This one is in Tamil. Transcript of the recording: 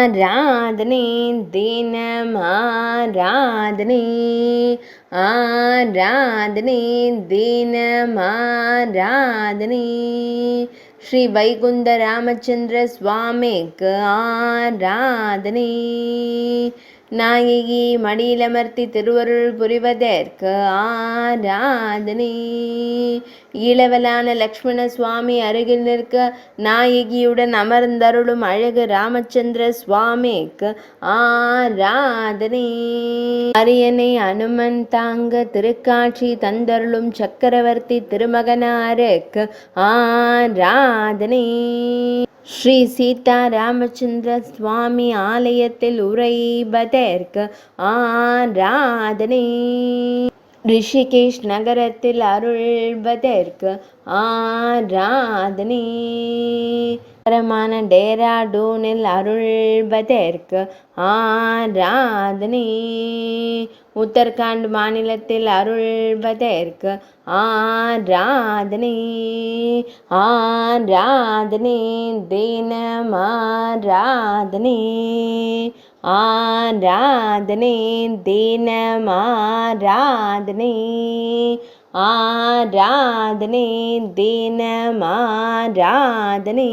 ஆராதனை தினம் ஆராதனை ஆராதனை தினம் ஆராதனை ஸ்ரீ வைகுந்த ராமச்சந்திர சுவாமிக்கு ஆராதனை நாயகி மடியிலமர்த்தி திருவருள் புரிவதற்கு ஆராதனை இளவலான லக்ஷ்மண சுவாமி அருகில் நிற்க நாயகியுடன் அமர்ந்தருளும் அழகு ராமச்சந்திர சுவாமிக்கு ஆராதனை அரியணை அனுமன் தாங்க திருக்காட்சி தந்தருளும் சக்கரவர்த்தி திருமகனாருக்கு ஆராதனை ஸ்ரீ சீதா ராமச்சந்திர சுவாமி ஆலயத்தில் உரைபதற்கு ஆராதனை ரிஷிகேஷ் நகரத்தில் அருள்வதற்கு ஆராதனை நகரமான டேராடூனில் அருள்வதற்கு ஆராதனை உத்தரகாண்ட் மாநிலத்தில் அருள்வதற்கு ஆராதனை ஆராதனை தினம் ஆராதனை ஆராதனை தினம் ஆராதனை ஆராதனை தினம் ஆராதனை